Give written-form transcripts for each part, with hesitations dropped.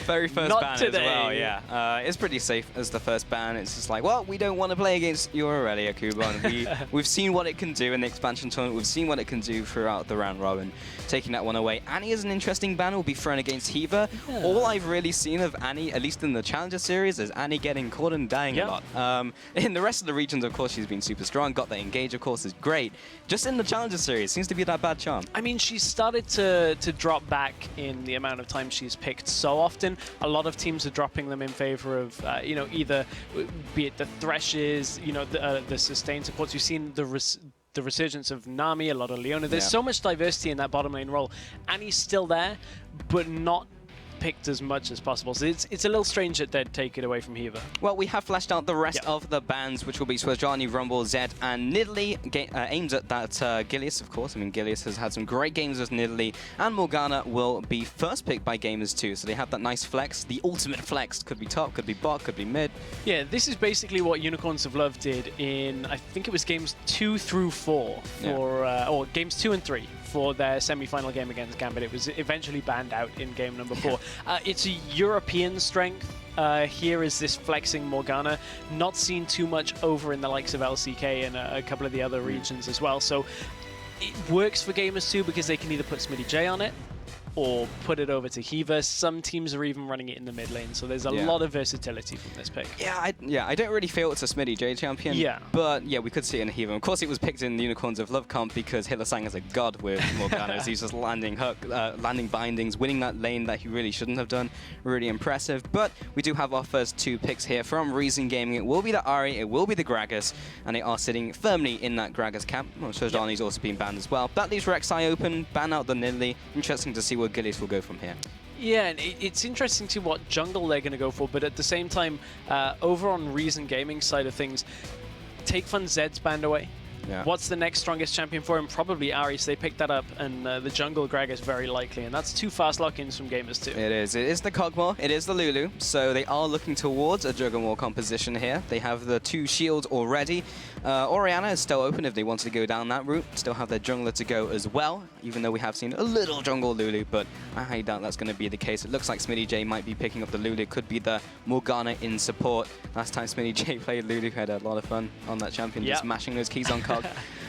Very first Not ban today. as well, yeah. It's pretty safe as the first ban. It's just like, well, we don't want to play against you already, Kuban. We've seen what it can do in the expansion tournament. We've seen what it can do throughout the round robin. Taking that one away. Annie is an interesting ban. Will be thrown against Hiva. Yeah. All I've really seen of Annie, at least in the Challenger series, is Annie getting caught and dying a lot. In the rest of the regions, of course, she's been super strong. Got the engage, of course, is great. Just in the Challenger series, seems to be that bad charm. I mean, she's started to drop back in the amount of time she's picked so often. A lot of teams are dropping them in favor of, you know, either be it the Threshes, you know, the sustained supports. We've seen the resurgence of Nami, a lot of Leona. There's so much diversity in that bottom lane role. Annie's still there, but not picked as much as possible. So it's a little strange that they'd take it away from Hiva. Well, we have flashed out the rest of the bans, which will be Swajani, Rumble, Zed, and Nidalee, aimed at that Gilius, of course. I mean, Gilius has had some great games with Nidalee, and Morgana will be first picked by gamers too. So they have that nice flex, the ultimate flex. Could be top, could be bot, could be mid. Yeah, this is basically what Unicorns of Love did in, I think it was games 2 through 4, for, or games 2 and 3. For their semi-final game against Gambit. It was eventually banned out in game number 4. It's a European strength. Here is this flexing Morgana, not seen too much over in the likes of LCK and a couple of the other regions as well. So it works for gamers too because they can either put Smitty J on it or put it over to Hiva. Some teams are even running it in the mid lane, so there's a lot of versatility from this pick. I don't really feel it's a Smitty J champion, but yeah, we could see it in Hiva. Of course, it was picked in the Unicorns of Love comp because Hillasang is a god with Morgana. He's just landing bindings, winning that lane that he really shouldn't have done. Really impressive. But we do have our first 2 picks here from Reason Gaming. It will be the Ahri, it will be the Gragas, and they are sitting firmly in that Gragas camp. Well, Sojani's also been banned as well. That leaves Rek'Sai open, ban out the Nidalee. Interesting to see where Gilius will go from here. Yeah, and it's interesting to what jungle they're going to go for, but at the same time, over on Reason Gaming side of things, Take Fun Zed's banned away. What's the next strongest champion for him? Probably Ahri, so they picked that up, and the jungle Gragas is very likely, and that's 2 fast lock-ins from gamers too. It is the Kog'Maw, it is the Lulu, so they are looking towards a Juggernaut composition here. They have the 2 shields already. Orianna is still open if they wanted to go down that route. Still have their jungler to go as well, even though we have seen a little jungle Lulu, but I highly doubt that's going to be the case. It looks like Smitty J might be picking up the Lulu. It could be the Morgana in support. Last time Smitty J played Lulu, had a lot of fun on that champion, just mashing those keys on Cog.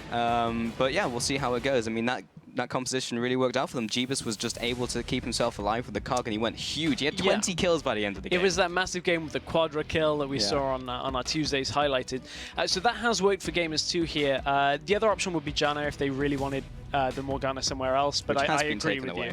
But yeah, we'll see how it goes. I mean, that composition really worked out for them. Jeebus was just able to keep himself alive with the Cog, and he went huge. He had 20 kills by the end of the game. It was that massive game with the quadra kill that we saw on our Tuesdays highlighted. So that has worked for gamers too here. The other option would be Janna if they really wanted the Morgana somewhere else, but I agree with you.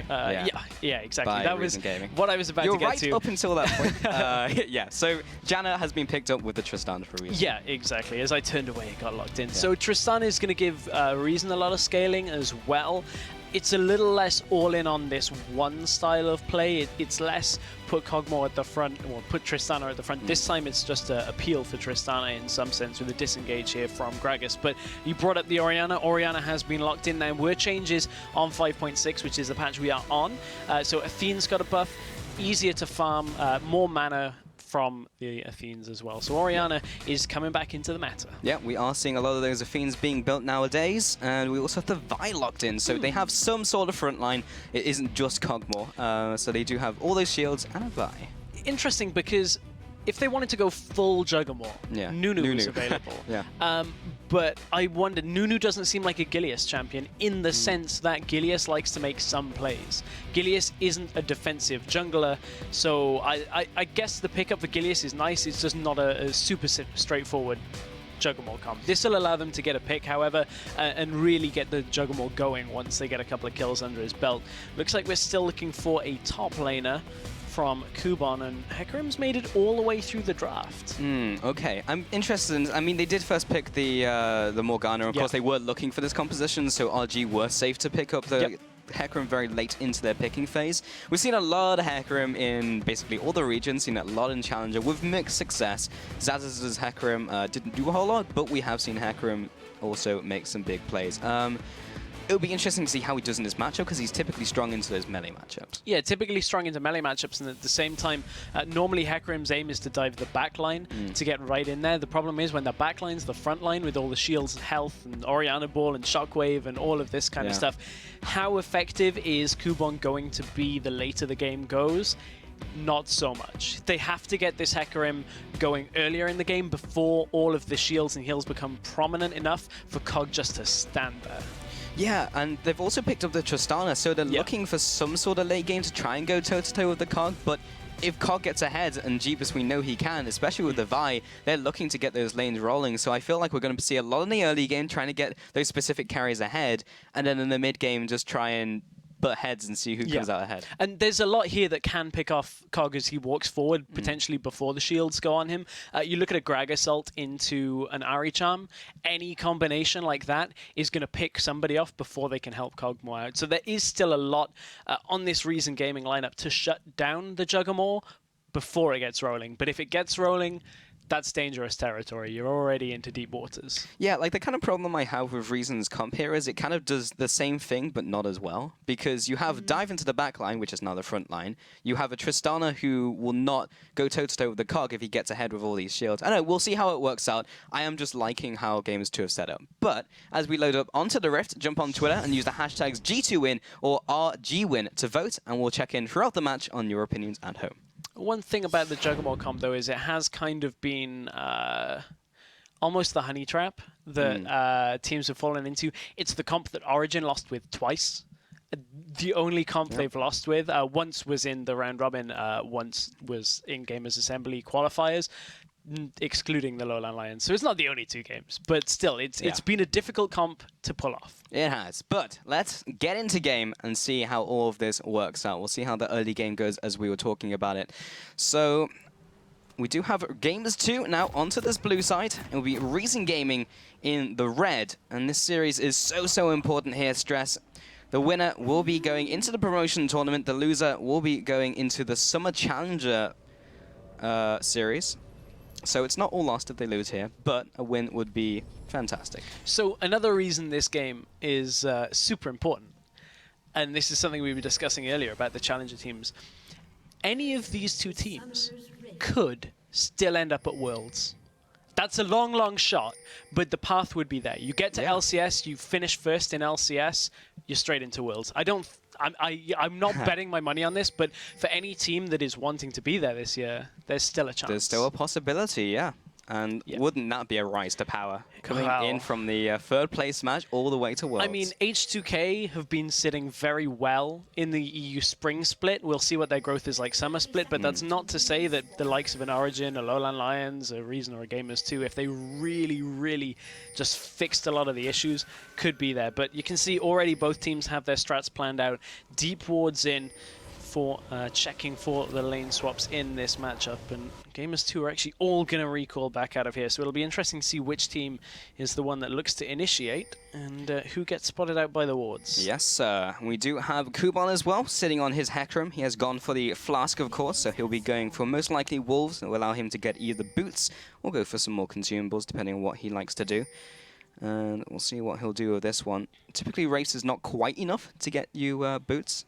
Yeah, exactly. That was what I was about to get to. You're right up until that point. Yeah, so Janna has been picked up with the Tristan for a reason. Yeah, exactly. As I turned away, it got locked in. So Tristan is going to give Reason a lot of scaling as well. It's a little less all-in on this one style of play. It's less put Kog'Maw at the front, or put Tristana at the front. This time it's just a appeal for Tristana in some sense with a disengage here from Gragas. But you brought up the Orianna. Orianna has been locked in. There were changes on 5.6, which is the patch we are on. So Athene's got a buff, easier to farm, more mana from the Athenes as well. So Orianna is coming back into the meta. Yeah, we are seeing a lot of those Athenes being built nowadays, and we also have the Vi locked in, so they have some sort of front line. It isn't just Kog'Maw, so they do have all those shields and a Vi. Interesting, because if they wanted to go full Juggernaut, Nunu is available. But I wonder, Nunu doesn't seem like a Gilius champion in the sense that Gilius likes to make some plays. Gilius isn't a defensive jungler, so I guess the pickup for Gilius is nice. It's just not a super straightforward Juggernaut comp. This will allow them to get a pick, however, and really get the Juggernaut going once they get a couple of kills under his belt. Looks like we're still looking for a top laner from Kuban, and Hecarim's made it all the way through the draft. Okay, I'm interested in, I mean, they did first pick the Morgana. Of course, they were looking for this composition, so RG were safe to pick up the Hecarim very late into their picking phase. We've seen a lot of Hecarim in basically all the regions, seen a lot in Challenger with mixed success. Zaz's Hecarim didn't do a whole lot, but we have seen Hecarim also make some big plays. It'll be interesting to see how he does in this matchup, because he's typically strong into those melee matchups. Yeah, typically strong into melee matchups, and at the same time, normally Hecarim's aim is to dive the back line to get right in there. The problem is when the back line's the front line with all the shields and health and Orianna Ball and Shockwave and all of this kind of stuff, how effective is Kuban going to be the later the game goes? not so much. They have to get this Hecarim going earlier in the game before all of the shields and heals become prominent enough for Cog just to stand there. Yeah, and they've also picked up the Tristana, so they're looking for some sort of late game to try and go toe-to-toe with the Cog, but if Cog gets ahead, and Jeebus we know he can, especially with the Vi, they're looking to get those lanes rolling, so I feel like we're going to see a lot in the early game trying to get those specific carries ahead, and then in the mid game just try and butt heads and see who comes out ahead. And there's a lot here that can pick off Cog as he walks forward, potentially before the shields go on him. You look at a Grag Assault into an Ari Charm, any combination like that is going to pick somebody off before they can help Cog more out. So there is still a lot on this Reason Gaming lineup to shut down the Juggermore before it gets rolling. But if it gets rolling, that's dangerous territory. You're already into deep waters. Yeah, like the kind of problem I have with Reason's comp here is it kind of does the same thing, but not as well. Because you have Dive into the back line, which is now the front line. You have a Tristana who will not go toe-to-toe with the Cog if he gets ahead with all these shields. I know, we'll see how it works out. I am just liking how Gamers 2 have set up. But as we load up onto the Rift, jump on Twitter and use the hashtags G2win or RGwin to vote, and we'll check in throughout the match on your opinions at home. One thing about the Juggermore comp, though, is it has kind of been almost the honey trap that teams have fallen into. It's the comp that Origin lost with twice. The only comp they've lost with, once was in the round robin, once was in Gamers Assembly qualifiers, excluding the Lowland Lions. So it's not the only two games, but still, it's been a difficult comp to pull off. It has, but let's get into game and see how all of this works out. We'll see how the early game goes as we were talking about it. So we do have Gamers 2 now onto this blue side. It will be Reason Gaming in the red, and this series is so important here, stress. The winner will be going into the promotion tournament. The loser will be going into the Summer Challenger series. So it's not all lost if they lose here, but a win would be fantastic. So another reason this game is super important, and this is something we were discussing earlier about the Challenger teams, any of these two teams could still end up at Worlds. That's a long shot, but the path would be there. You get to LCS, you finish first in LCS, you're straight into Worlds. I'm not betting my money on this, but for any team that is wanting to be there this year, there's still a chance. There's still a possibility, yeah. And wouldn't that be a rise to power? Coming in from the third place match all the way to Worlds. I mean, H2K have been sitting very well in the EU Spring split. We'll see what their growth is like Summer split, but that's not to say that the likes of an Origin, a Lowland Lions, a Reason, or a Gamers 2, if they really just fixed a lot of the issues, could be there. But you can see already both teams have their strats planned out. Deep wards in for checking for the lane swaps in this matchup, and Gamers 2 are actually all going to recall back out of here, so it'll be interesting to see which team is the one that looks to initiate and who gets spotted out by the wards. Yes, we do have Kuban as well, sitting on his Hecarim. He has gone for the Flask, of course, so he'll be going for most likely Wolves. It will allow him to get either boots or go for some more consumables, depending on what he likes to do. And we'll see what he'll do with this one. Typically, race is not quite enough to get you boots.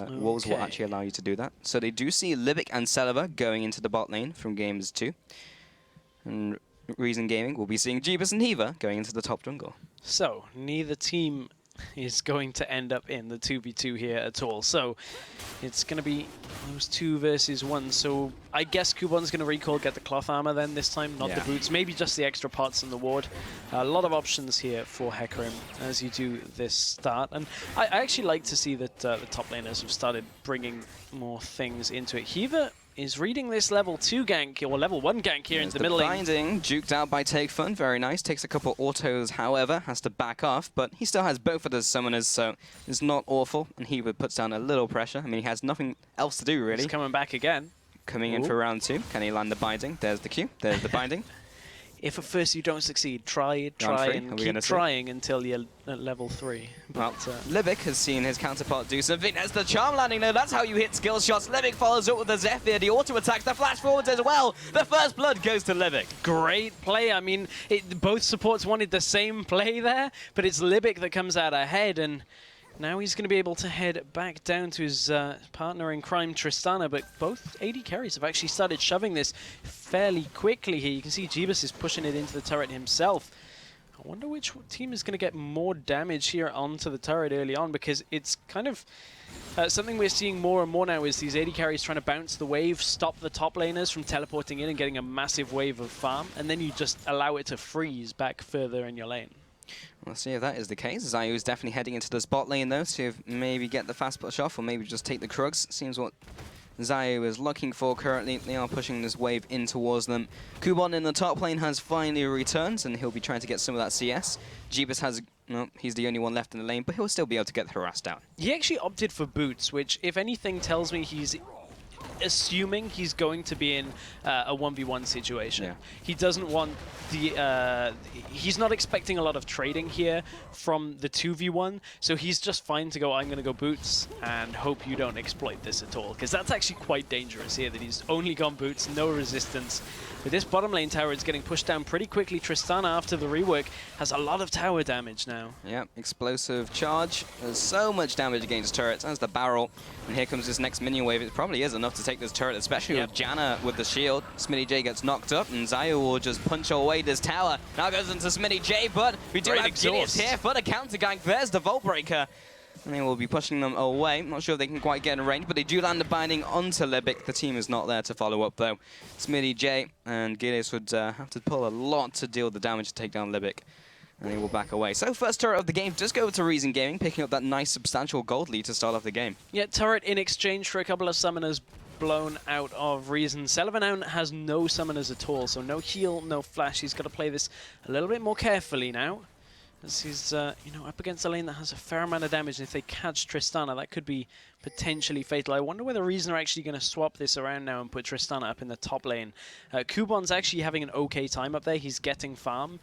Wolves will actually allow you to do that. So they do see Libic and Celiva going into the bot lane from Gamers 2. And Reason Gaming will be seeing Jeebus and Hiva going into the top jungle. So neither team is going to end up in the 2v2 here at all. So it's going to be those 2 versus 1. So I guess Kuban's going to recall, get the cloth armor then this time, not the boots. Maybe just the extra parts in the ward. A lot of options here for Hecarim as you do this start. And I actually like to see that the top laners have started bringing more things into it. Hiva is reading this level 2 gank, or level 1 gank here into the middle lane. Binding, juked out by Take Fun, very nice. Takes a couple autos, however, has to back off, but he still has both of his summoners, so it's not awful. And he puts down a little pressure. I mean, he has nothing else to do, really. He's coming back again. Coming in for round 2. Can he land the binding? There's the Q. There's the binding. If at first you don't succeed, try and keep trying until you're at level 3. Well, Libic has seen his counterpart do something. There's the charm landing there. That's how you hit skill shots. Libic follows up with the Zephyr. The auto attacks, the flash forwards as well. The first blood goes to Libic. Great play. I mean, both supports wanted the same play there, but it's Libic that comes out ahead, and now he's going to be able to head back down to his partner in crime, Tristana, but both AD carries have actually started shoving this fairly quickly here. You can see Jeebus is pushing it into the turret himself. I wonder which team is going to get more damage here onto the turret early on, because it's kind of something we're seeing more and more now is these AD carries trying to bounce the wave, stop the top laners from teleporting in and getting a massive wave of farm, and then you just allow it to freeze back further in your lane. We'll see if that is the case. Zayu is definitely heading into the spot lane though, see if maybe get the fast push off or maybe just take the Krugs. Seems what Zayu is looking for currently. They are pushing this wave in towards them. Kubon in the top lane has finally returned, and he'll be trying to get some of that CS. Jeebus has, no, he's the only one left in the lane, but he'll still be able to get harassed out. He actually opted for boots, which, if anything, tells me he's assuming he's going to be in a 1v1 situation. Yeah. He doesn't want the... he's not expecting a lot of trading here from the 2v1, so he's just fine to go, I'm going to go boots, and hope you don't exploit this at all, because that's actually quite dangerous here, that he's only gone boots, no resistance. But this bottom lane tower is getting pushed down pretty quickly. Tristana, after the rework, has a lot of tower damage now. Yep, explosive charge. There's so much damage against turrets. That's the barrel. And here comes this next minion wave. It probably is enough to take this turret, especially with Janna with the shield. Smitty J gets knocked up, and Zayu will just punch away this tower. Now goes into Smitty J, but we do have Gideus here for the counter gank. There's the Vault Breaker. And they will be pushing them away. Not sure if they can quite get in range, but they do land the binding onto Libic. The team is not there to follow up, though. Smitty J and Gideus would have to pull a lot to deal with the damage to take down Libic. And they will back away. So first turret of the game does go over to Reason Gaming, picking up that nice substantial gold lead to start off the game. Yeah, turret in exchange for a couple of summoners blown out of Reason. Selva has no summoners at all, so no heal, no flash. He's got to play this a little bit more carefully now, as he's you know, up against a lane that has a fair amount of damage, and if they catch Tristana, that could be potentially fatal. I wonder whether Reason are actually going to swap this around now and put Tristana up in the top lane. Kubon's actually having an okay time up there. He's getting farm.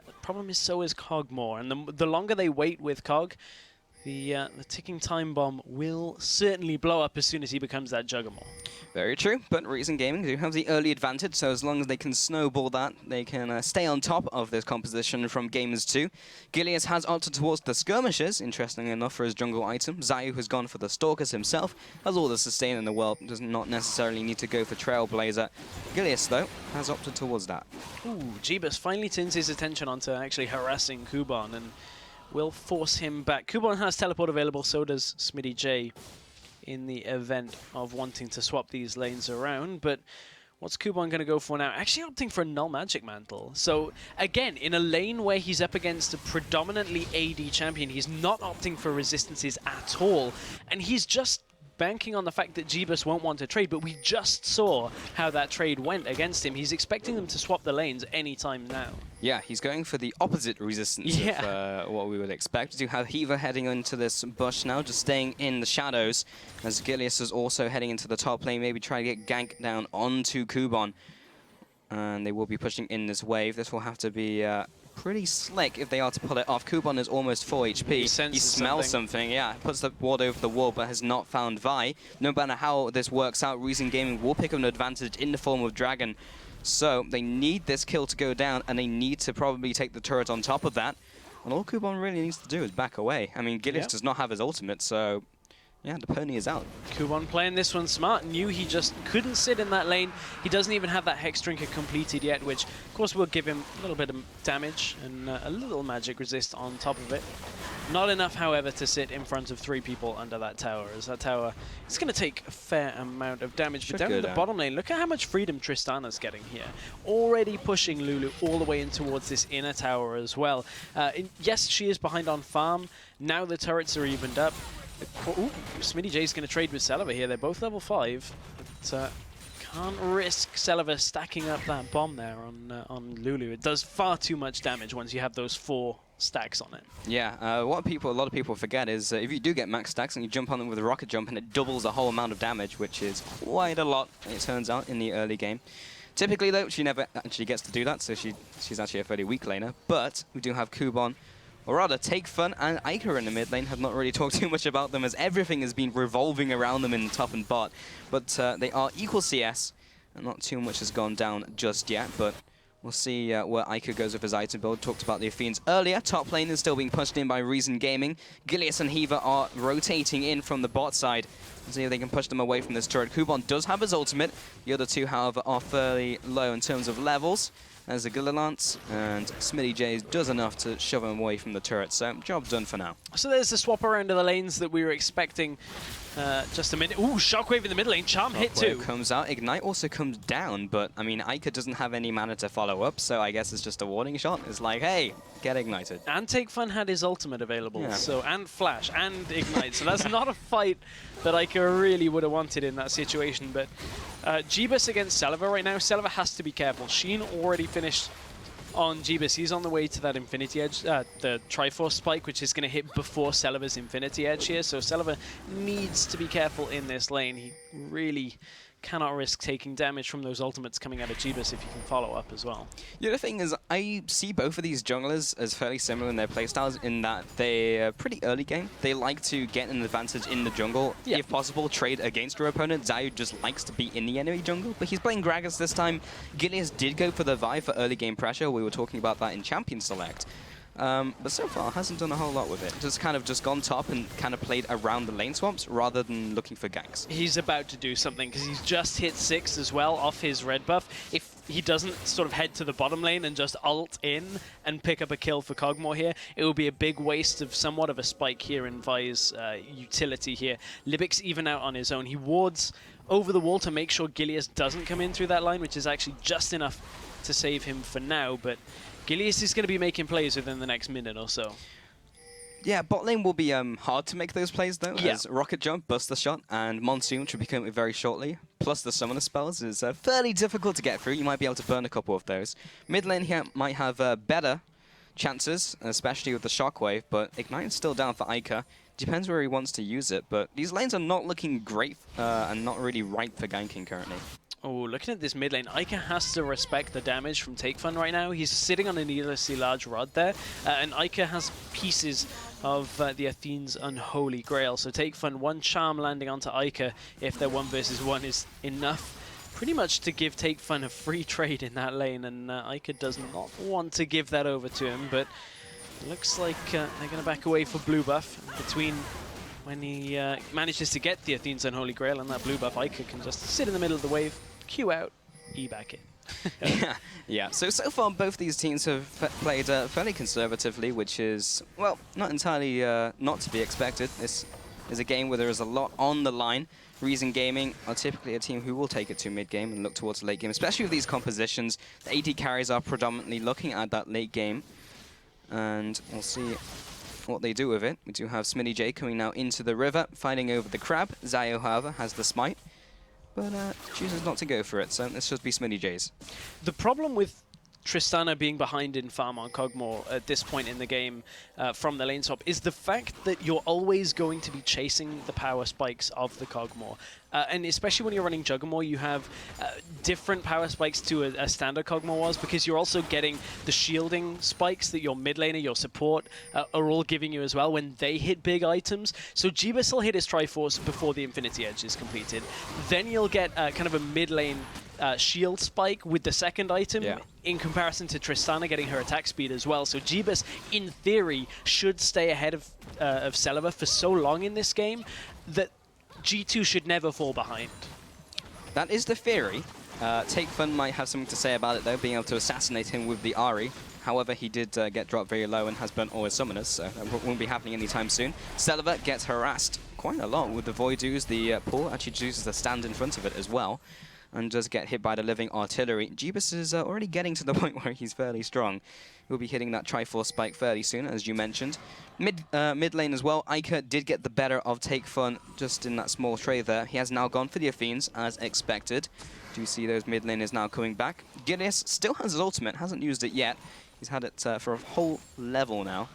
The problem is, so is Cogmore, and the longer they wait with Cog, the ticking time bomb will certainly blow up as soon as he becomes that Juggernaut. Very true, but Reason Gaming do have the early advantage, so as long as they can snowball that, they can stay on top of this composition from Gamers 2. Gideus has opted towards the skirmishes, interestingly enough, for his jungle item. Zayu has gone for the stalkers himself, has all the sustain in the world, does not necessarily need to go for Trailblazer. Gideus, though, has opted towards that. Ooh, Jeebus finally turns his attention onto actually harassing Kuban, and will force him back. Kuban has teleport available, so does Smitty J, in the event of wanting to swap these lanes around. But what's Kuban going to go for now? Actually opting for a Null Magic Mantle. So again, in a lane where he's up against a predominantly AD champion, he's not opting for resistances at all. And he's just banking on the fact that Jeebus won't want to trade, but we just saw how that trade went against him. He's expecting them to swap the lanes anytime now. Yeah, he's going for the opposite resistance of what we would expect. We do have Heaver heading into this bush now, just staying in the shadows, as Gideus is also heading into the top lane, maybe trying to get gank down onto Kuban. And they will be pushing in this wave. This will have to be pretty slick if they are to pull it off. Kuban is almost 4 HP. He smells something, yeah. Puts the ward over the wall, but has not found Vi. No matter how this works out, Reason Gaming will pick up an advantage in the form of Dragon. So they need this kill to go down, and they need to probably take the turret on top of that. And all Kuban really needs to do is back away. I mean, Gideus does not have his ultimate, so yeah, the pony is out. Kuban playing this one smart, knew he just couldn't sit in that lane. He doesn't even have that Hex Drinker completed yet, which of course will give him a little bit of damage and a little magic resist on top of it. Not enough, however, to sit in front of 3 people under that tower, as that tower is going to take a fair amount of damage. But down in the bottom lane, look at how much freedom Tristana's getting here. Already pushing Lulu all the way in towards this inner tower as well. Yes, she is behind on farm. Now the turrets are evened up. Ooh, Smitty J's going to trade with Selva here. They're both level 5. But can't risk Selva stacking up that bomb there on Lulu. It does far too much damage once you have those 4 stacks on it. Yeah, what a lot of people forget is if you do get max stacks and you jump on them with a rocket jump, and it doubles the whole amount of damage, which is quite a lot, it turns out, in the early game. Typically, though, she never actually gets to do that, so she's actually a fairly weak laner. But we do have Kuban, or rather, Take Fun and Iker in the mid lane. Have not really talked too much about them, as everything has been revolving around them in top and bot. But they are equal CS, and not too much has gone down just yet. But we'll see where Iker goes with his item build. Talked about the Fiends earlier. Top lane is still being pushed in by Reason Gaming. Gideus and Heaver are rotating in from the bot side. See if they can push them away from this turret. Kuban does have his ultimate. The other 2, however, are fairly low in terms of levels. as a Guilla Lance, and Smitty J does enough to shove him away from the turret, so job done for now. So there's the swap around of the lanes that we were expecting just a minute. Ooh, Shockwave in the mid lane, Charm hit too. Comes out, Ignite also comes down, but I mean, Ica doesn't have any mana to follow up, so I guess it's just a warning shot. It's like, hey, get Ignited. And Take Fun had his ultimate available, Yeah. so and Flash and Ignite, so that's not a fight that Ica really would have wanted in that situation. But Jeebus against Celiva right now, Celiva has to be careful. Sheen already finished on Jeebus. He's on the way to that Infinity Edge, the Triforce Spike, which is going to hit before Celiva's Infinity Edge here. So Celiva needs to be careful in this lane. He really cannot risk taking damage from those ultimates coming out of Jeebus if you can follow up as well. The other thing is, I see both of these junglers as fairly similar in their playstyles in that they're pretty early game. They like to get an advantage in the jungle. Yeah. If possible, trade against your opponent. Zayu just likes to be in the enemy jungle, but he's playing Gragas this time. Gilius did go for the Vi for early game pressure. We were talking about that in Champion Select. But so far, hasn't done a whole lot with it. Just kind of gone top and kind of played around the lane swaps rather than looking for ganks. He's about to do something because he's just hit 6 as well off his red buff. If he doesn't sort of head to the bottom lane and just ult in and pick up a kill for Kog'Maw here, it will be a big waste of somewhat of a spike here in Vi's utility here. Libic's even out on his own. He wards over the wall to make sure Gilius doesn't come in through that line, which is actually just enough to save him for now, but Gilius is going to be making plays within the next minute or so. Yeah, bot lane will be hard to make those plays though, Yeah. as Rocket Jump, Buster Shot, and Monsoon should be coming very shortly. Plus the Summoner spells is fairly difficult to get through. You might be able to burn a couple of those. Mid lane here might have better chances, especially with the Shockwave, but Ignite is still down for Ica. Depends where he wants to use it, but these lanes are not looking great and not really ripe for ganking currently. Oh, looking at this mid lane, Ica has to respect the damage from Take Fun right now. He's sitting on a needlessly large rod there, and Ica has pieces of the Athene's Unholy Grail. So Take Fun, one charm landing onto Ica if their 1 versus 1 is enough pretty much to give Take Fun a free trade in that lane, and Ica does not want to give that over to him, but looks like they're going to back away for blue buff between when he manages to get the Athene's Unholy Grail and that blue buff. Ica can just sit in the middle of the wave, Q out, E back in. Yeah, so far both these teams have played fairly conservatively, which is, well, not entirely not to be expected. This is a game where there is a lot on the line. Reason Gaming are typically a team who will take it to mid-game and look towards the late game, especially with these compositions. The AD carries are predominantly looking at that late game, and we'll see what they do with it. We do have Smitty J coming now into the river, fighting over the crab. Zayo, however, has the smite, but chooses not to go for it, so this should be Smitty J's. The problem with Tristana being behind in farm on Kog'Maw at this point in the game from the lane swap is the fact that you're always going to be chasing the power spikes of the Kog'Maw. And especially when you're running Juggermaw, you have different power spikes to a standard Kog'Maw was, because you're also getting the shielding spikes that your mid laner, your support are all giving you as well when they hit big items. So Jeebus will hit his Triforce before the Infinity Edge is completed. Then you'll get kind of a mid lane shield spike with the second item in comparison to Tristana getting her attack speed as well. So Jeebus, in theory, should stay ahead of Celiva for so long in this game that G2 should never fall behind. That is the theory. Take Fun might have something to say about it though, being able to assassinate him with the Ahri. However, he did get dropped very low and has burnt all his summoners, so that won't be happening anytime soon. Celiva gets harassed quite a lot with the Voidoos. The Paul actually chooses to stand in front of it as well, and does get hit by the living artillery. Jeebus is already getting to the point where he's fairly strong. He'll be hitting that Triforce spike fairly soon, as you mentioned. Mid lane as well, Ica did get the better of Take Fun just in that small trade there. He has now gone for the Athenes, as expected. Do you see those mid laners now coming back? Gilius still has his ultimate, hasn't used it yet. He's had it for a whole level now.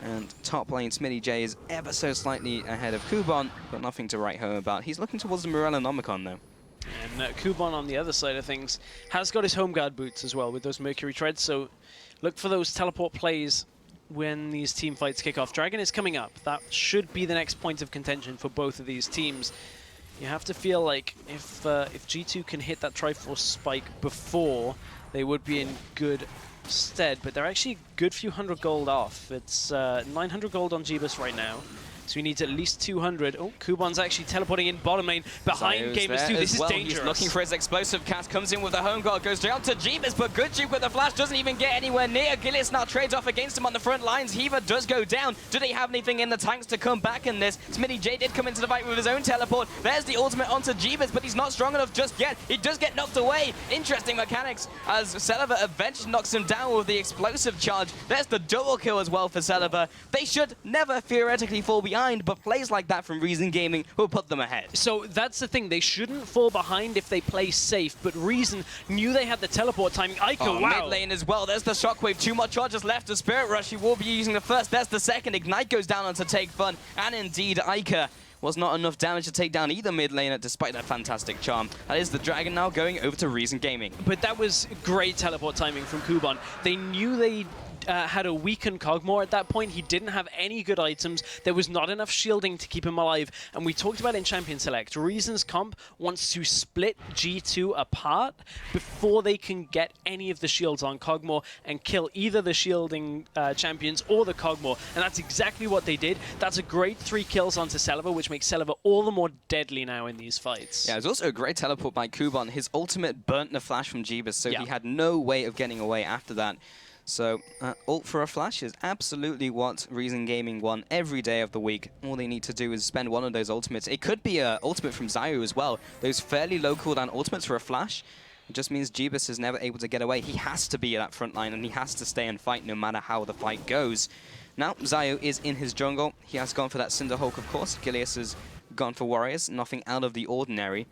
And top lane, Smitty J is ever so slightly ahead of Kubon, but nothing to write home about. He's looking towards the Morellonomicon though. And Kubon on the other side of things has got his home guard boots as well with those Mercury Treads, so look for those teleport plays when these team fights kick off. Dragon is coming up. That should be the next point of contention for both of these teams. You have to feel like if G2 can hit that Triforce spike before, they would be in good stead, but they're actually a good few hundred gold off. It's 900 gold on Jeebus right now. So he needs at least 200. Oh, Kuban's actually teleporting in bottom lane behind Gamers 2. This is dangerous. He's looking for his explosive cast, comes in with the home guard, goes down to Jeebus, but good juke with the flash, doesn't even get anywhere near. Gilius now trades off against him on the front lines. Heaver does go down. Do they have anything in the tanks to come back in this? Smitty J did come into the fight with his own teleport. There's the ultimate onto Jeebus, but he's not strong enough just yet. He does get knocked away. Interesting mechanics as Celiva eventually knocks him down with the explosive charge. There's the double kill as well for Celiva. They should never theoretically fall behind, but plays like that from Reason Gaming will put them ahead. So that's the thing. They shouldn't fall behind if they play safe, but Reason knew they had the teleport timing. Ica, wow. Mid lane as well. There's the shockwave. 2 more charges left. The Spirit Rush. He will be using the first. There's the second. Ignite goes down onto Take Fun. And indeed, Ica was not enough damage to take down either mid laner despite that fantastic charm. That is the Dragon now going over to Reason Gaming. But that was great teleport timing from Kuban. They knew they had a weakened Cogmore at that point. He didn't have any good items. There was not enough shielding to keep him alive. And we talked about in Champion Select, Reason's comp wants to split G2 apart before they can get any of the shields on Cogmore and kill either the shielding champions or the Cogmore. And that's exactly what they did. That's a great 3 kills onto Celiva, which makes Celiva all the more deadly now in these fights. Yeah, it was also a great teleport by Kuban. His ultimate burnt the flash from Jeebus, so he had no way of getting away after that. So, ult for a flash is absolutely what Reason Gaming want every day of the week. All they need to do is spend one of those ultimates. It could be an ultimate from Zayu as well. Those fairly low cooldown ultimates for a flash. It just means Jeebus is never able to get away. He has to be at that front line, and he has to stay and fight no matter how the fight goes. Now, Zayu is in his jungle. He has gone for that Cinderhulk, of course. Gilius has gone for Warriors. Nothing out of the ordinary.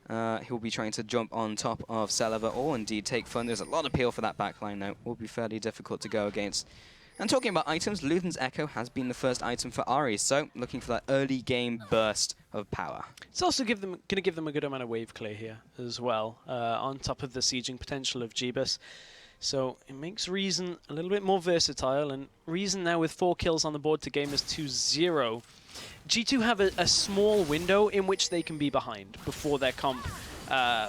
He'll be trying to jump on top of Celiva or indeed Take Fun. There's a lot of peel for that backline now. Will be fairly difficult to go against. And talking about items, Luthen's Echo has been the first item for Ari, so looking for that early game burst of power. It's also going to give them a good amount of wave clear here as well, on top of the sieging potential of Jeebus. So it makes Reason a little bit more versatile, and Reason now with 4 kills on the board to Gamers 2-0. G2 have a small window in which they can be behind before their comp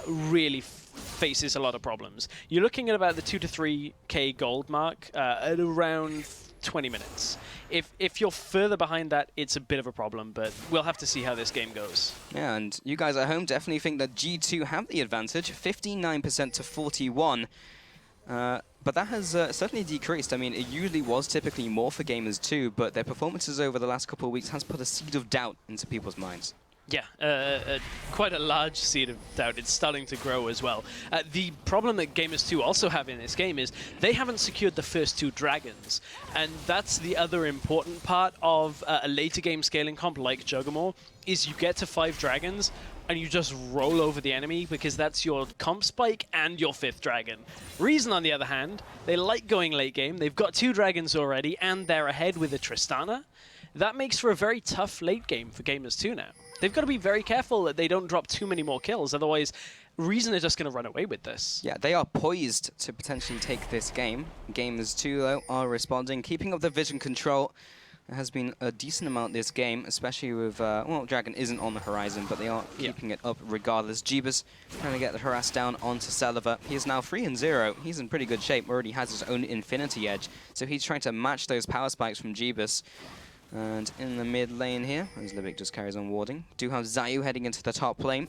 really faces a lot of problems. You're looking at about the 2 to 3k gold mark at around 20 minutes. If you're further behind that, it's a bit of a problem, but we'll have to see how this game goes. Yeah, and you guys at home definitely think that G2 have the advantage, 59% to 41%. But that has certainly decreased. I mean, it usually was typically more for Gamers too, but their performances over the last couple of weeks has put a seed of doubt into people's minds. Yeah, quite a large seed of doubt. It's starting to grow as well. The problem that Gamers 2 also have in this game is they haven't secured the first 2 dragons. And that's the other important part of a later game scaling comp like Juggermore, is you get to 5 dragons and you just roll over the enemy because that's your comp spike and your 5th dragon. Reason, on the other hand, they like going late game. They've got 2 dragons already and they're ahead with a Tristana. That makes for a very tough late game for Gamers 2 now. They've got to be very careful that they don't drop too many more kills, otherwise Reason are just going to run away with this. Yeah, they are poised to potentially take this game. Gamers 2, though, are responding, keeping up the vision control. There has been a decent amount this game, especially with, well, Dragon isn't on the horizon, but they are keeping it up regardless. Jeebus trying to get the harass down onto Celiva. He is now 3-0. He's in pretty good shape, already has his own Infinity Edge, so he's trying to match those power spikes from Jeebus. And in the mid lane here, as Libic just carries on warding, do have Zayu heading into the top lane,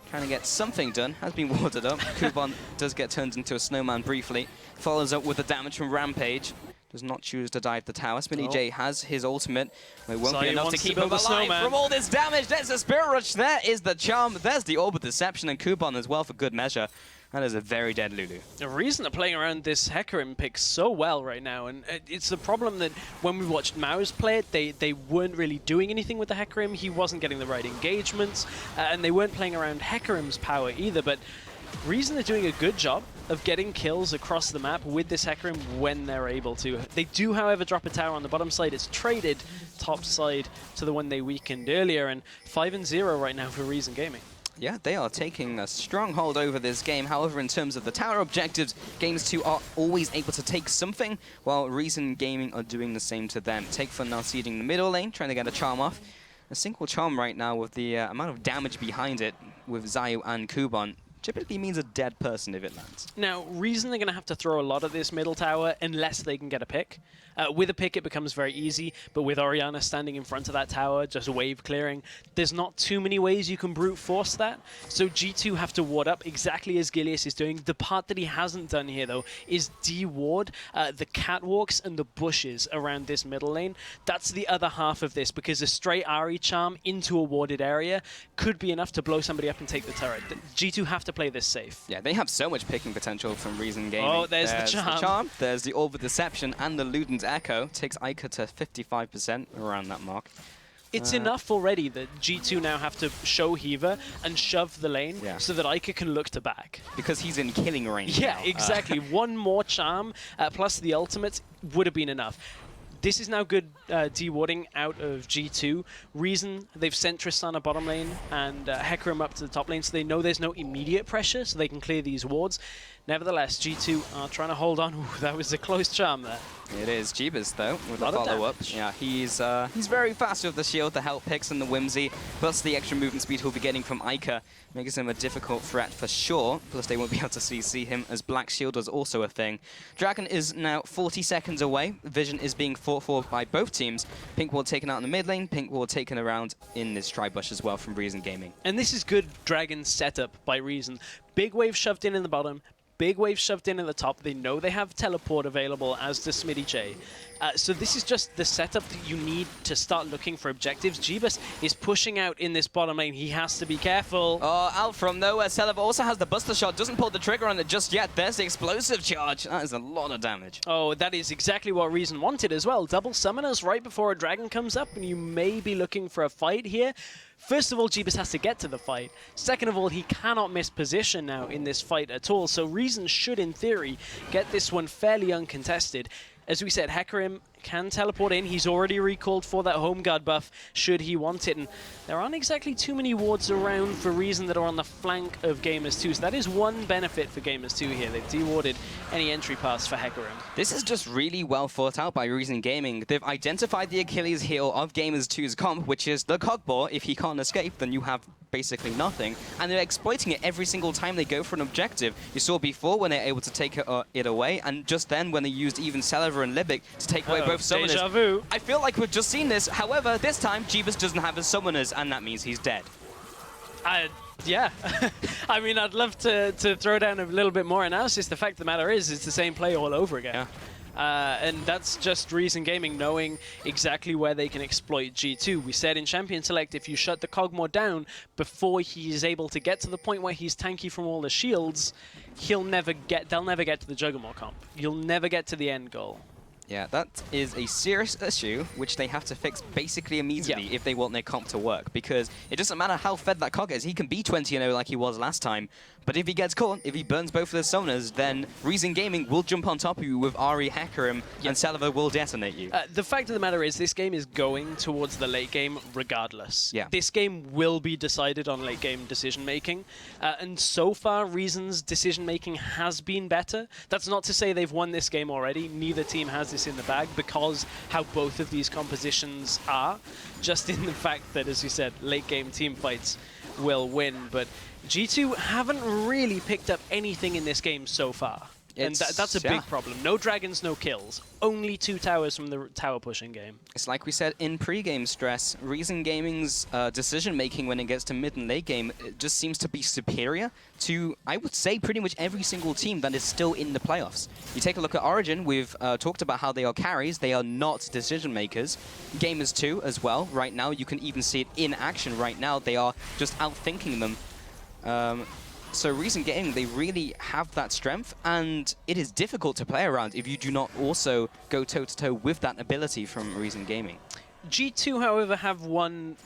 trying to get something done, has been warded up. Kuban does get turned into a snowman briefly, follows up with the damage from Rampage, does not choose to dive the tower. Smitty J has his ultimate, but it won't be enough to keep him alive from all this damage. There's a Spirit Rush, there is the charm, there's the Orb of Deception, and Kuban as well for good measure. That is a very dead Lulu. The reason they're playing around this Hecarim pick so well right now, and it's the problem that when we watched Maus play it, they weren't really doing anything with the Hecarim. He wasn't getting the right engagements, and they weren't playing around Hecarim's power either. But Reason are doing a good job of getting kills across the map with this Hecarim when they're able to. They do, however, drop a tower on the bottom side. It's traded top side to the one they weakened earlier, and 5-0 right now for Reason Gaming. Yeah, they are taking a strong hold over this game. However, in terms of the tower objectives, Games 2 are always able to take something, while Reason Gaming are doing the same to them. Take Fun now seeding the middle lane, trying to get a charm off. A single charm right now with the amount of damage behind it with Zayu and Kuban typically means a dead person if it lands. Now, reason they're going to have to throw a lot at this middle tower unless they can get a pick. With a pick, it becomes very easy, but with Orianna standing in front of that tower, just wave clearing, there's not too many ways you can brute force that. So G2 have to ward up exactly as Gilius is doing. The part that he hasn't done here, though, is de-ward the catwalks and the bushes around this middle lane. That's the other half of this, because a straight Ahri charm into a warded area could be enough to blow somebody up and take the turret. G2 have to play this safe. Yeah, they have so much picking potential from Reason Gaming. Oh, there's the charm. There's the Orb of Deception and the Luden's Echo. Takes Ica to 55% around that mark. It's enough already that G2 now have to show Heaver and shove the lane so that Ica can look to back. Because he's in killing range Yeah, now. exactly. One more charm plus the ultimate would have been enough. This is now good de-warding out of G2. Reason, they've sent Tristana bottom lane and Hecarim up to the top lane, so they know there's no immediate pressure, so they can clear these wards. Nevertheless, G2 are trying to hold on. Ooh, that was a close charm there. It is. Jeebus, though, with the follow-up. Yeah, he's very fast with the shield, the help picks, and the whimsy, plus the extra movement speed he'll be getting from Ica, makes him a difficult threat for sure. Plus, they won't be able to CC him, as Black Shield was also a thing. Dragon is now 40 seconds away. Vision is being fought for by both teams. Pink Ward taken out in the mid lane, Pink Ward taken around in this tri-bush as well from Reason Gaming. And this is good Dragon setup by Reason. Big wave shoved in the bottom. Big wave shoved in at the top. They know they have teleport available, as does Smitty J. So this is just the setup that you need to start looking for objectives. Jeebus is pushing out in this bottom lane. He has to be careful. Oh, out from nowhere. Celev also has the Buster Shot. Doesn't pull the trigger on it just yet. There's the explosive charge. That is a lot of damage. Oh, that is exactly what Reason wanted as well. Double summoners right before a dragon comes up, and you may be looking for a fight here. First of all, Jeebus has to get to the fight. Second of all, he cannot miss position now in this fight at all. So Reason should, in theory, get this one fairly uncontested. As we said, Hecarim can teleport in. He's already recalled for that home guard buff, should he want it. And there aren't exactly too many wards around for Reason that are on the flank of Gamers 2. So that is one benefit for Gamers 2 here. They've de-warded any entry paths for Hecarim. This is just really well thought out by Reason Gaming. They've identified the Achilles heel of Gamers 2's comp, which is the Cogbore. If he can't escape, then you have basically nothing. And they're exploiting it every single time they go for an objective. You saw before when they're able to take it away, and just then when they used even Celever and Libic to take away both summoners. Deja vu. I feel like we've just seen this. However, this time, Jeebus doesn't have his summoners, and that means he's dead. Yeah. I mean, I'd love to throw down a little bit more analysis. The fact of the matter is, it's the same play all over again. Yeah. And that's just Reason Gaming knowing exactly where they can exploit G2. We said in Champion Select, if you shut the Cogmore down before he is able to get to the point where he's tanky from all the shields, they'll never get to the Juggernaut comp. You'll never get to the end goal. Yeah, that is a serious issue which they have to fix basically immediately if they want their comp to work, because it doesn't matter how fed that Cog is. He can be 20-0 like he was last time, but if he gets caught, if he burns both of the summoners, then Reason Gaming will jump on top of you with Ahri, Hecarim, and Salvo will detonate you. The fact of the matter is, this game is going towards the late game regardless. Yeah. This game will be decided on late game decision making, and so far Reason's decision making has been better. That's not to say they've won this game already. Neither team has this in the bag because how both of these compositions are, just in the fact that, as you said, late game team fights will win. But G2 haven't really picked up anything in this game so far. And that's a big problem. No dragons, no kills. Only 2 towers from the tower pushing game. It's like we said in pre-game stress, Reason Gaming's decision-making when it gets to mid and late game just seems to be superior to, I would say, pretty much every single team that is still in the playoffs. You take a look at Origin, we've talked about how they are carries, they are not decision-makers. Gamers 2 as well, right now, you can even see it in action right now, they are just outthinking them. So Reason Gaming, they really have that strength, and it is difficult to play around if you do not also go toe-to-toe with that ability from Reason Gaming. G2, however, have one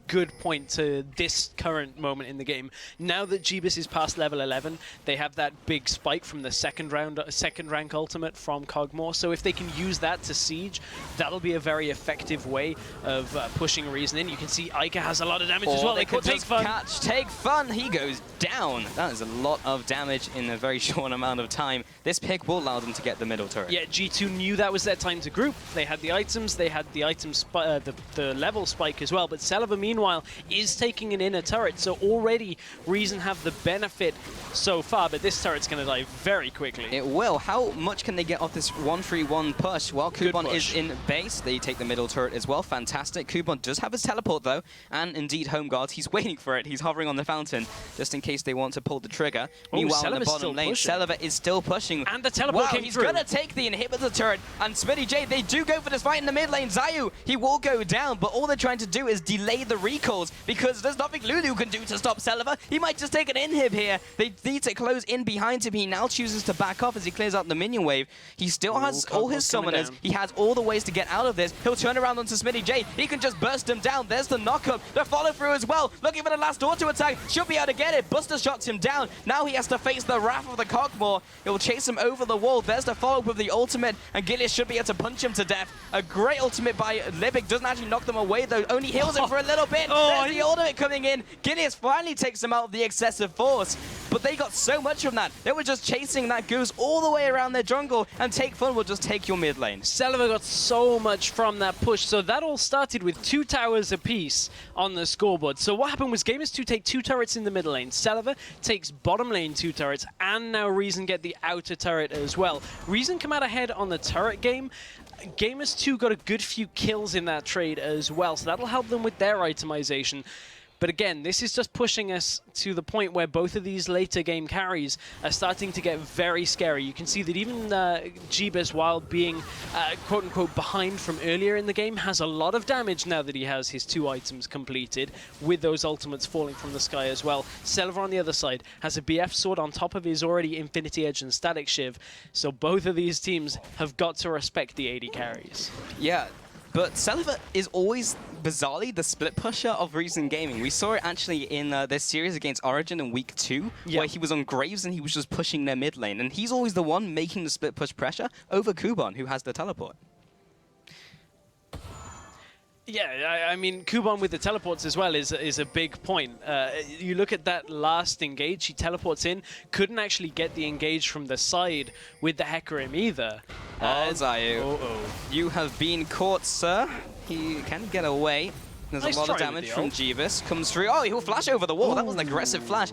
good point to this current moment in the game. Now that Jeebus is past level 11, they have that big spike from the second rank ultimate from Cogmore. So if they can use that to siege, that'll be a very effective way of pushing Reason in. You can see Ica has a lot of damage as well. They could take fun. Take fun. He goes down. That is a lot of damage in a very short amount of time. This pick will allow them to get the middle turret. Yeah, G2 knew that was their time to group. They had the items the level spike as well. But Celeber, meanwhile, is taking an inner turret, so already Reason have the benefit so far, but this turret's going to die very quickly. It will. How much can they get off this 1-3-1 push? Well, Kuban is in base. They take the middle turret as well. Fantastic. Kuban does have his teleport, though, and indeed Home Guard. He's waiting for it. He's hovering on the fountain, just in case they want to pull the trigger. Meanwhile, in the bottom lane, Celeber is still pushing. And the teleport came he's through. going to take the inhibitor turret, and Smitty J, they do go for this fight in the mid lane. Zayu, he will go down, but all they're trying to do is delay the recalls, because there's nothing Lulu can do to stop Celeber. He might just take an inhib here. They need to close in behind him. He now chooses to back off as he clears out the minion wave. He still has all his summoners. He has all the ways to get out of this. He'll turn around onto Smitty J. He can just burst him down. There's the knock-up. The follow-through as well. Looking for the last auto attack. Should be able to get it. Buster shots him down. Now he has to face the wrath of the Cogmore. He'll chase him over the wall. There's the follow-up with the ultimate, and Gilius should be able to punch him to death. A great ultimate by Libic. Doesn't actually knock them away, though. Only heals him for a little bit. There's the ultimate coming in. Gilius finally takes him out of the excessive force, but they got so much from that. They were just chasing that goose all the way around their jungle, and Take Fun will just take your mid lane. Celeber got so much from that push, so that all started with 2 towers apiece on the scoreboard. So what happened was Gamers2 take 2 turrets in the middle lane, Celeber takes bottom lane 2 turrets, and now Reason get the outer turret as well. Reason come out ahead on the turret game. Gamers2 got a good few kills in that trade as well, so that'll help them with their itemization. But again, this is just pushing us to the point where both of these later game carries are starting to get very scary. You can see that even Jeebus, while being quote-unquote behind from earlier in the game, has a lot of damage now that he has his 2 items completed, with those ultimates falling from the sky as well. Celeber on the other side has a BF sword on top of his already Infinity Edge and Static Shiv, so both of these teams have got to respect the AD carries. Yeah. But Celeber is always, bizarrely, the split pusher of Reason Gaming. We saw it actually in their series against Origin in Week 2, where he was on Graves and he was just pushing their mid lane. And he's always the one making the split push pressure over Kuban, who has the teleport. Yeah, I mean, Kuban with the teleports as well is a big point. You look at that last engage, he teleports in, couldn't actually get the engage from the side with the Hecarim either. Zayu, you have been caught, sir. He can get away. There's a lot of damage from Jeebus. Comes through. Oh, he'll flash over the wall. That was an aggressive flash.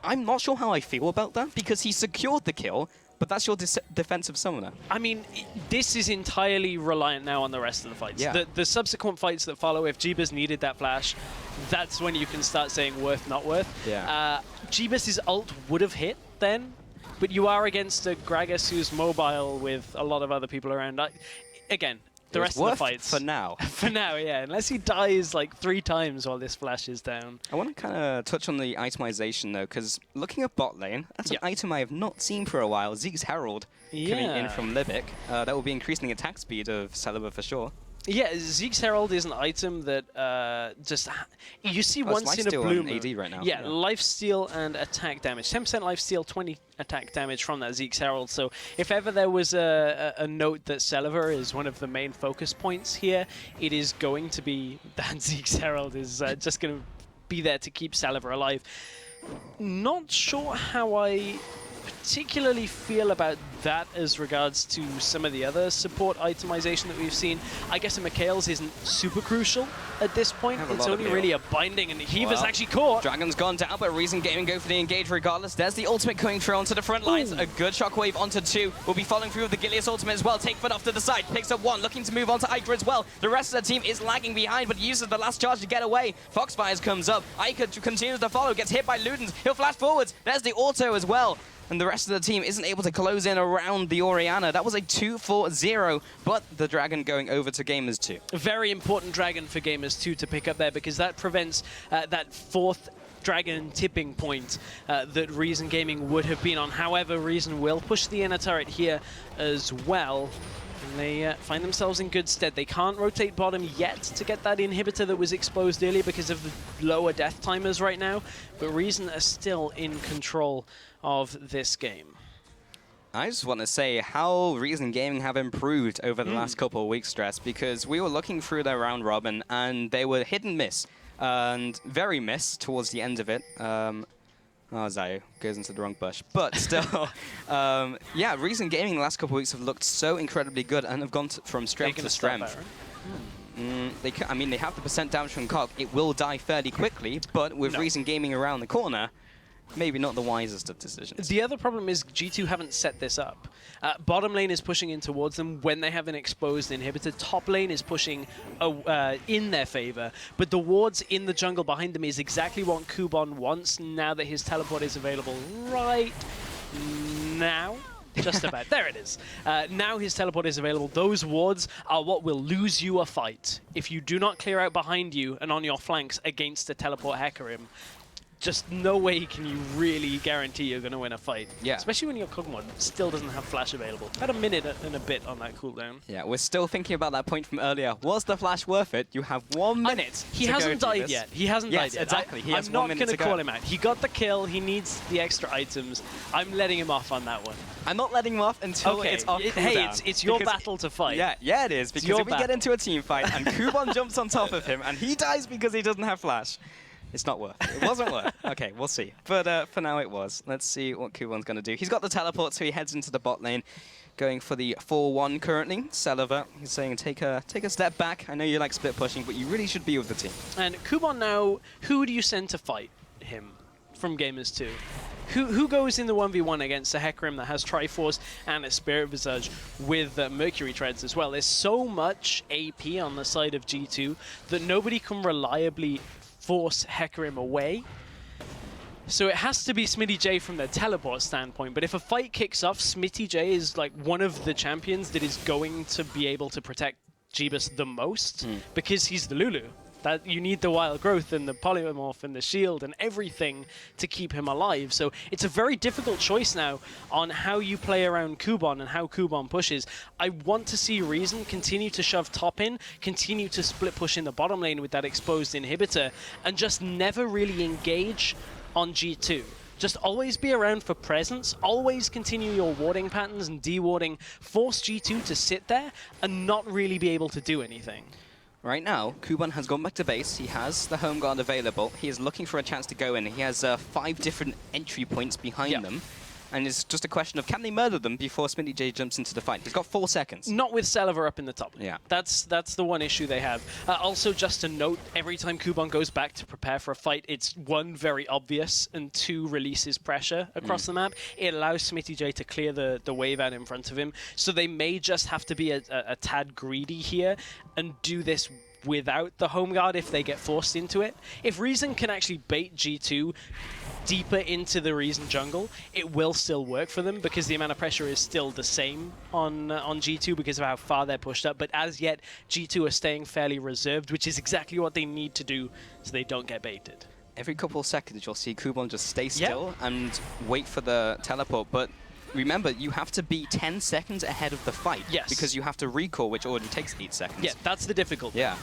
I'm not sure how I feel about that, because he secured the kill, but that's your defensive summoner. I mean, this is entirely reliant now on the rest of the fights. Yeah. The subsequent fights that follow, if Jeebus needed that flash, that's when you can start saying worth, not worth. Yeah. Jeebus' ult would have hit then, but you are against a Gragas who's mobile with a lot of other people around. Again, the rest of the fights. For now. For now, yeah. Unless he dies like 3 times while this flash is down. I want to kind of touch on the itemization, though, because looking at bot lane, that's an item I have not seen for a while. Zeke's Herald coming in from Libic. That will be increasing the attack speed of Celeber for sure. Yeah, Zeke's Herald is an item that just you see once in a blue moon. AD right now. Yeah, lifesteal and attack damage. 10% lifesteal, 20 attack damage from that Zeke's Herald. So if ever there was a note that Celeber is one of the main focus points here, it is going to be that Zeke's Herald is just going to be there to keep Celeber alive. Not sure how I particularly feel about that as regards to some of the other support itemization that we've seen. I guess Mikhail's isn't super crucial at this point. It's only really a binding, and Heaver's actually caught. Dragon's gone down, but Reason Gaming go for the engage regardless. There's the ultimate going through onto the front lines. A good shockwave onto 2. Will be following through with the Gilius ultimate as well. Take foot off to the side. Picks up 1, looking to move on to Iker as well. The rest of the team is lagging behind, but uses the last charge to get away. Foxfires comes up. Iker continues to follow, gets hit by Ludens. He'll flash forwards. There's the auto as well. And the rest of the team isn't able to close in around the Orianna. That was a 2-4-0, but the Dragon going over to Gamers2. A very important Dragon for Gamers2 to pick up there, because that prevents that 4th Dragon tipping point that Reason Gaming would have been on. However, Reason will push the inner turret here as well. And they find themselves in good stead. They can't rotate bottom yet to get that inhibitor that was exposed earlier because of the lower death timers right now, but Reason are still in control of this game. I just want to say how Reason Gaming have improved over the last couple of weeks, Stress, because we were looking through their round robin and they were hit and miss, and very miss towards the end of it. Oh, Zayu goes into the wrong bush. But still, yeah, Reason Gaming the last couple of weeks have looked so incredibly good and have gone from strength to strength. I mean, they have the percent damage from Cog. It will die fairly quickly, but with Reason Gaming around the corner, maybe not the wisest of decisions. The other problem is G2 haven't set this up. Bottom lane is pushing in towards them when they have an exposed inhibitor. Top lane is pushing in their favor, but the wards in the jungle behind them is exactly what Kuban wants now that his teleport is available right now. Just about. There it is. Now his teleport is available. Those wards are what will lose you a fight. If you do not clear out behind you and on your flanks against a teleport Hecarim, just no way can you really guarantee you're going to win a fight. Yeah. Especially when your Kog'Maw still doesn't have flash available. About a minute and a bit on that cooldown. Yeah, we're still thinking about that point from earlier. Was the flash worth it? You have 1 minute. He hasn't died yet. He hasn't died yet. Exactly. He has I'm 1 not minute going to to call him out. He got the kill. He needs the extra items. I'm letting him off on that one. I'm not letting him off until it's off cooldown. Hey, it's your battle to fight. Yeah, it is. Because if we get into a team fight and Kuban jumps on top of him and he dies because he doesn't have flash, it's not worth it. It wasn't worth it. Okay, we'll see. But for now, it was. Let's see what Kuban's going to do. He's got the teleport, so he heads into the bot lane, going for the 4-1 currently. Celiver, he's saying, take a step back. I know you like split pushing, but you really should be with the team. And Kuban now, who do you send to fight him from Gamers 2? Who goes in the 1v1 against a Hecarim that has Triforce and a Spirit Visage with Mercury Treads as well? There's so much AP on the side of G2 that nobody can reliably force Hecarim away. So it has to be Smitty J from the teleport standpoint, but if a fight kicks off, Smitty J is like one of the champions that is going to be able to protect Jeebus the most because he's the Lulu. That you need the wild growth and the polymorph and the shield and everything to keep him alive. So it's a very difficult choice now on how you play around Kuban and how Kuban pushes. I want to see Reason continue to shove top in, continue to split push in the bottom lane with that exposed inhibitor, and just never really engage on G2. Just always be around for presence, always continue your warding patterns and de-warding, force G2 to sit there and not really be able to do anything. Right now, Kuban has gone back to base. He has the home guard available. He is looking for a chance to go in. He has 5 different entry points behind them. And it's just a question of, can they murder them before Smitty J jumps into the fight? He's got 4 seconds. Not with Celiver up in the top. Yeah. That's the one issue they have. Also, just to note, every time Kuban goes back to prepare for a fight, it's 1, very obvious, and 2, releases pressure across the map. It allows Smitty J to clear the wave out in front of him. So they may just have to be a tad greedy here and do this without the home guard if they get forced into it. If Reason can actually bait G2 deeper into the Reason jungle, it will still work for them because the amount of pressure is still the same on G2 because of how far they're pushed up. But as yet, G2 are staying fairly reserved, which is exactly what they need to do so they don't get baited. Every couple of seconds, you'll see Kuban just stay still and wait for the teleport. But remember, you have to be 10 seconds ahead of the fight. Yes. Because you have to recall, which already takes 8 seconds. Yeah, that's the difficulty. Yeah.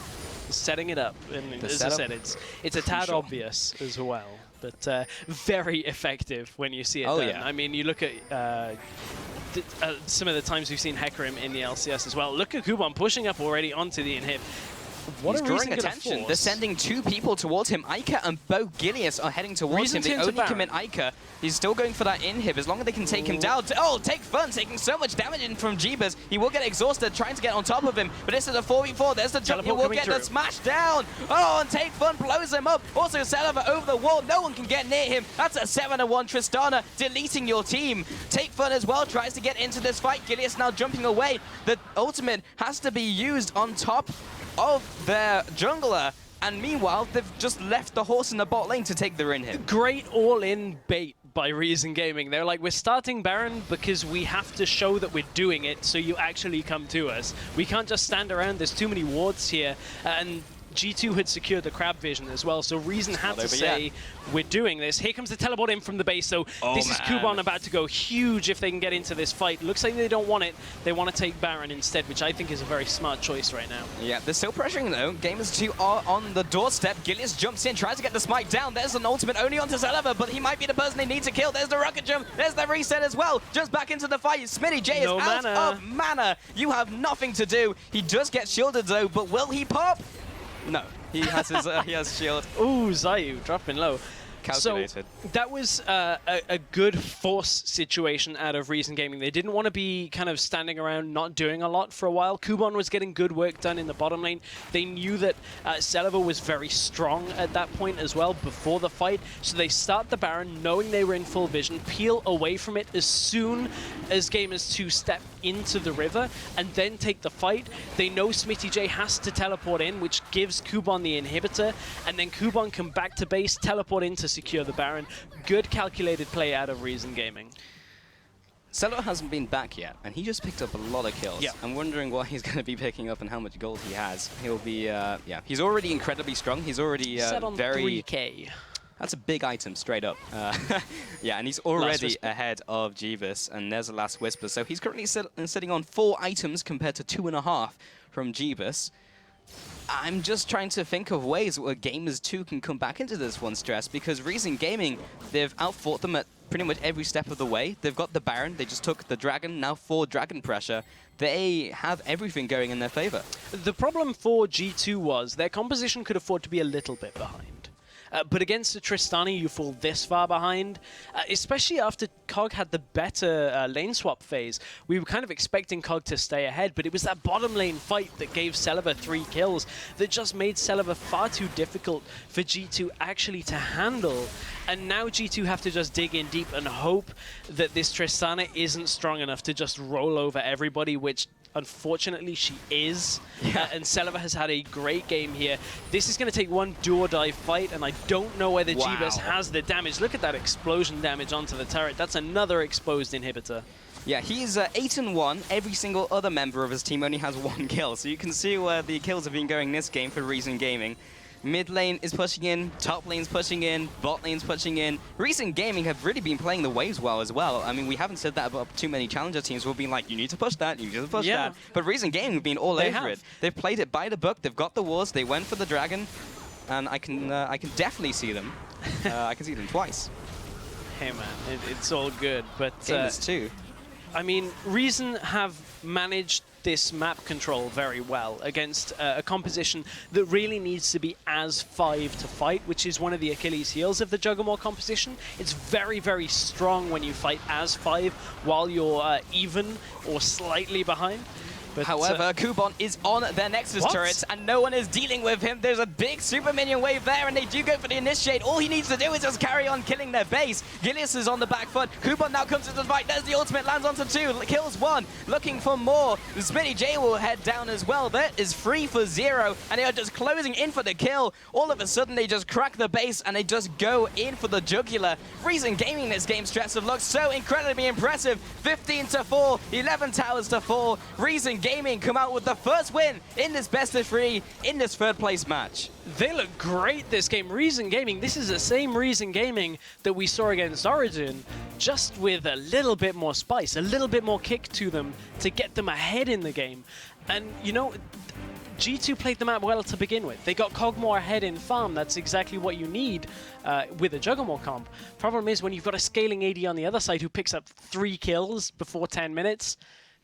Setting it up. And as I said, it's a tad obvious as well. But very effective when you see it done. Yeah. I mean, you look at some of the times we've seen Hecarim in the LCS as well. Look at Kuban pushing up already onto the inhib. He's drawing attention. They're sending 2 people towards him. Ica and Bo Gilius are heading towards him. They only commit Ica. He's still going for that inhib. As long as they can take him down. Oh, Take Fun taking so much damage in from Jeebus. He will get exhausted trying to get on top of him. But this is a 4v4. There's the jump. He will get the smash down. Oh, and Take Fun blows him up. Also, Celiver over the wall. No one can get near him. That's a 7-1 Tristana deleting your team. Take Fun as well tries to get into this fight. Gilius now jumping away. The ultimate has to be used on top of their jungler, and meanwhile they've just left the horse in the bot lane to take the inhib. Great all-in bait by Reason Gaming. They're like, we're starting Baron because we have to show that we're doing it, so you actually come to us. We can't just stand around, there's too many wards here, and G2 had secured the crab vision as well, so Reason had to say, we're doing this. Here comes the teleport in from the base, so this is Kuban about to go huge if they can get into this fight. Looks like they don't want it. They want to take Baron instead, which I think is a very smart choice right now. Yeah, they're still pressuring though. Gamers 2 are on the doorstep. Gilius jumps in, tries to get the smite down. There's an ultimate only onto Celiver, but he might be the person they need to kill. There's the rocket jump. There's the reset as well. Jumps back into the fight. Smitty J is out of mana. You have nothing to do. He does get shielded though, but will he pop? No. He has his he has shield. Ooh, Zayu dropping low. Calculated. So that was a good force situation out of Reason Gaming. They didn't want to be kind of standing around not doing a lot for a while. Kuban was getting good work done in the bottom lane. They knew that Celiva was very strong at that point as well before the fight. So they start the Baron knowing they were in full vision, peel away from it as soon as Gamers 2 step into the river and then take the fight. They know Smitty J has to teleport in, which gives Kuban the inhibitor, and then Kuban can back to base, teleport in to secure the Baron. Good calculated play out of Reason Gaming. Celo hasn't been back yet, and he just picked up a lot of kills. Yeah. I'm wondering what he's going to be picking up and how much gold he has. He'll be, yeah, he's already incredibly strong. He's already set on very... 3K. That's a big item, straight up. Yeah, and he's already ahead of Jeebus, and there's a Last Whisper. So he's currently sitting on 4 items compared to 2.5 from Jeebus. I'm just trying to think of ways where Gamers 2 can come back into this one, Stress, because Reason Gaming, they've outfought them at pretty much every step of the way. They've got the Baron, they just took the Dragon, now 4 Dragon pressure. They have everything going in their favor. The problem for G2 was their composition could afford to be a little bit behind. But against the Tristani, you fall this far behind, especially after Cog had the better lane swap phase. We were kind of expecting Cog to stay ahead, but it was that bottom lane fight that gave Celiva 3 kills that just made Celiva far too difficult for G2 actually to handle. And now G2 have to just dig in deep and hope that this Tristana isn't strong enough to just roll over everybody, which unfortunately she is. Yeah. And Celiva has had a great game here. This is going to take one do or die fight, and I don't know whether Jeebus has the damage. Look at that explosion damage onto the turret. That's another exposed inhibitor. Yeah, he's 8-1. Every single other member of his team only has 1 kill. So you can see where the kills have been going this game for Reason Gaming. Mid lane is pushing in, top lane's pushing in, bot lane's pushing in. Reason Gaming have really been playing the waves well as well. I mean, we haven't said that about too many challenger teams. We've been like, you need to push that, you need to push that. But Reason Gaming have been all over it. They've played it by the book, they've got the wards, they went for the dragon, and I can definitely see them. I can see them twice. Hey man, it's all good, but... Gamers too. I mean, Reason have managed this map control very well against a composition that really needs to be as 5 to fight, which is one of the Achilles heels of the Juggernaut composition. It's very, very strong when you fight as 5 while you're even or slightly behind. But, however, Kuban is on their Nexus turrets, and no one is dealing with him. There's a big super minion wave there, and they do go for the initiate. All he needs to do is just carry on killing their base. Gilius is on the back foot. Kuban now comes into the fight. There's the ultimate, lands onto 2, kills 1, looking for more. Smitty J will head down as well. That is 3 for 0, and they are just closing in for the kill. All of a sudden, they just crack the base, and they just go in for the jugular. Reason Gaming this game, Stress, have looked so incredibly impressive. 15-4, 11 towers to 4. Reason Gaming come out with the first win in this best of 3 in this 3rd place match. They look great this game. Reason Gaming, this is the same Reason Gaming that we saw against Origin, just with a little bit more spice, a little bit more kick to them to get them ahead in the game. And, you know, G2 played the map well to begin with. They got Cogmore ahead in farm. That's exactly what you need with a Juggernaut comp. Problem is, when you've got a scaling AD on the other side who picks up 3 kills before 10 minutes,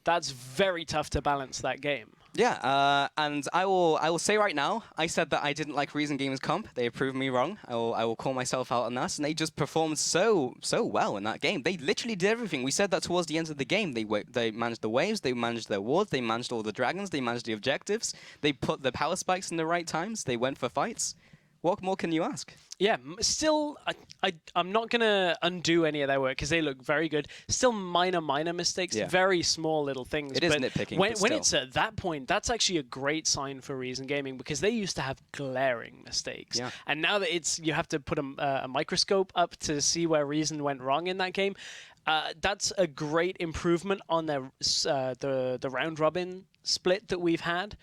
that's very tough to balance that game. Yeah, and I will say right now, I said that I didn't like Reason Gaming's comp. They proved me wrong. I will call myself out on that, and they just performed so well in that game. They literally did everything. We said that towards the end of the game. They managed the waves, they managed their wards, they managed all the dragons, they managed the objectives. They put the power spikes in the right times. They went for fights. What more can you ask? Yeah, still, I'm not going to undo any of their work because they look very good. Still minor mistakes, very small little things. It is nitpicking, when it's at that point, that's actually a great sign for Reason Gaming because they used to have glaring mistakes. Yeah. And now that you have to put a microscope up to see where Reason went wrong in that game, that's a great improvement on their the round robin split that we've had.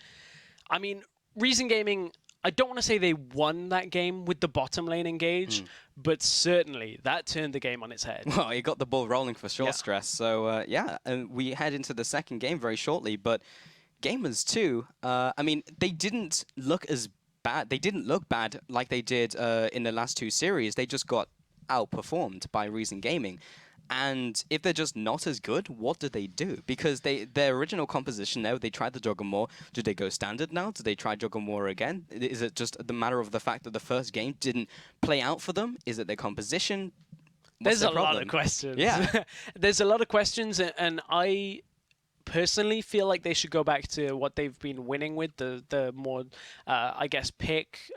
I mean, Reason Gaming, I don't want to say they won that game with the bottom lane engaged, but certainly that turned the game on its head. Well, you got the ball rolling for sure, Stress. So, yeah, and we head into the 2nd game very shortly, but Gamers 2, I mean, they didn't look as bad. They didn't look bad like they did in the last 2 series. They just got outperformed by Reason Gaming. And if they're just not as good, what do they do? Because their original composition now, they tried the Juggermore. Do they go standard now? Do they try Juggermore again? Is it just the matter of the fact that the first game didn't play out for them? Is it their composition? There's a lot of questions. Yeah. There's a lot of questions, and I personally feel like they should go back to what they've been winning with, the more, I guess,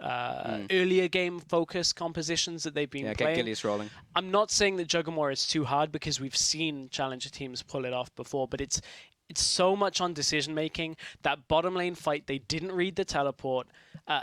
earlier game focus compositions that they've been playing. Get Gillies rolling. I'm not saying that Juggermore is too hard because we've seen challenger teams pull it off before, but it's so much on decision making. That bottom lane fight, they didn't read the teleport,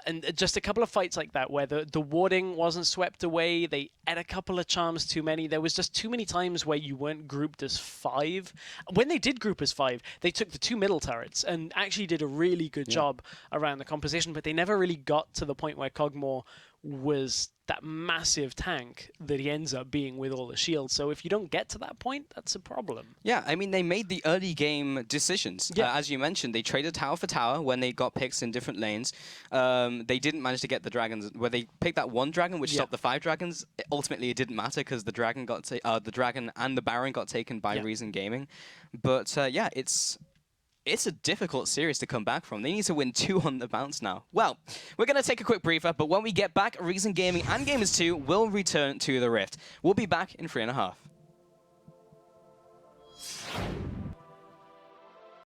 and just a couple of fights like that where the warding wasn't swept away. They had a couple of charms too many. There was just too many times where you weren't grouped as 5. When they did group as 5, they took the 2 middle turrets and actually did a really good job around the composition, but they never really got to the point where Kog'Maw was that massive tank that he ends up being with all the shields. So if you don't get to that point, that's a problem. Yeah, I mean, they made the early game decisions. Yeah. As you mentioned, they traded tower for tower when they got picks in different lanes. They didn't manage to get the dragons. Where they picked that one dragon, which stopped the 5 dragons, ultimately it didn't matter because the dragon and the Baron got taken by Reason Gaming. But yeah, it's a difficult series to come back from. They need to win 2 on the bounce now. Well, we're going to take a quick briefer, but when we get back, Reason Gaming and Gamers 2 will return to the Rift. We'll be back in 3.5.